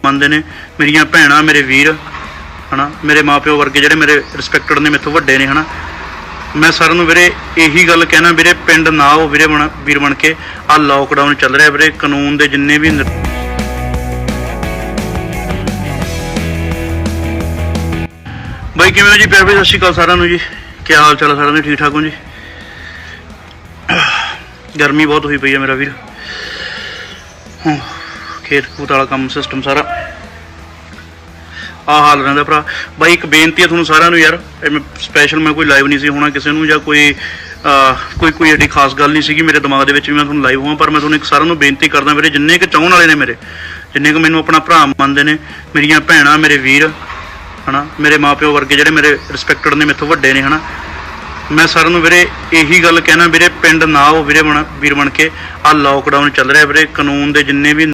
ਮੰਨਦੇ ਨੇ, ਮੇਰੀਆਂ ਭੈਣਾਂ, ਮੇਰੇ ਵੀਰ है ना, मेरे माँ प्यो वर्गे ਜਿਹੜੇ ਮੇਰੇ ਰਿਸਪੈਕਟਡ ਨੇ, ਮੇਥੋਂ ਵੱਡੇ ਨੇ है ना। मैं साਰਿਆਂ ਨੂੰ ਵੀਰੇ ਇਹੀ ਗੱਲ ਕਹਿਣਾ ਵੀਰੇ, ਪਿੰਡ ਨਾ ਆਓ ਵੀਰੇ ਵੀਰ ਬਣ ਕੇ। ਆ ਲੋਕਡਾਊਨ ਚੱਲ ਰਿਹਾ ਵੀਰੇ, ਕਾਨੂੰਨ ਦੇ ਜਿੰਨੇ ਵੀ ਬਾਈ ਕਿਵੇਂ ਹੋ ਜੀ? ਪਿਆਰ ਭਰੀ ਸਤਿ ਸ਼੍ਰੀ ਅਕਾਲ ਸਾਰਿਆਂ ਨੂੰ ਜੀ। ਕੀ ਹਾਲ ਚਾਲ ਹੈ ਸਾਰਿਆਂ ਦੇ? ਠੀਕ ਠਾਕ ਹੋ ਜੀ? ਗਰਮੀ ਬਹੁਤ ਹੋਈ ਪਈ ਹੈ ਮੇਰਾ ਵੀਰ। ਖੇਤ ਖੂਤ ਵਾਲਾ ਕੰਮ ਸਿਸਟਮ ਸਾਰਾ ਆ ਹਾਲ ਰਹਿੰਦਾ ਭਰਾ। ਬਾਈ ਇੱਕ ਬੇਨਤੀ ਹੈ ਤੁਹਾਨੂੰ ਸਾਰਿਆਂ ਨੂੰ ਯਾਰ, ਸਪੈਸ਼ਲ ਮੈਂ ਕੋਈ ਲਾਈਵ ਨਹੀਂ ਸੀ ਹੋਣਾ ਕਿਸੇ ਨੂੰ, ਜਾਂ ਕੋਈ ਐਡੀ ਖਾਸ ਗੱਲ ਨਹੀਂ ਸੀਗੀ ਮੇਰੇ ਦਿਮਾਗ ਦੇ ਵਿੱਚ ਵੀ ਮੈਂ ਤੁਹਾਨੂੰ ਲਾਈਵ ਹੋਵਾਂ, ਪਰ ਮੈਂ ਤੁਹਾਨੂੰ ਇੱਕ ਸਾਰਿਆਂ ਨੂੰ ਬੇਨਤੀ ਕਰਦਾ ਵੀਰੇ, ਜਿੰਨੇ ਕੁ ਚਾਹਣ ਵਾਲੇ ਨੇ ਮੇਰੇ, ਜਿੰਨੇ ਕੁ ਮੈਨੂੰ ਆਪਣਾ ਭਰਾ ਮੰਨਦੇ ਨੇ, ਮੇਰੀਆਂ ਭੈਣਾਂ, ਮੇਰੇ ਵੀਰ ਹੈ ਨਾ, ਮੇਰੇ ਮਾਂ ਪਿਓ ਵਰਗੇ ਜਿਹੜੇ ਮੇਰੇ ਰਿਸਪੈਕਟਡ ਨੇ, ਮੇਥੋਂ ਵੱਡੇ ਨੇ ਹੈ ਨਾ। ਮੈਂ ਸਾਰਿਆਂ ਨੂੰ ਵੀਰੇ ਇਹੀ ਗੱਲ ਕਹਿਣਾ ਵੀਰੇ, ਪਿੰਡ ਨਾ ਆਓ ਵੀਰੇ ਵੀਰ ਬਣ ਕੇ। ਆ ਲੋਕਡਾਊਨ ਚੱਲ ਰਿਹਾ ਵੀਰੇ, ਕਾਨੂੰਨ ਦੇ ਜਿੰਨੇ ਵੀ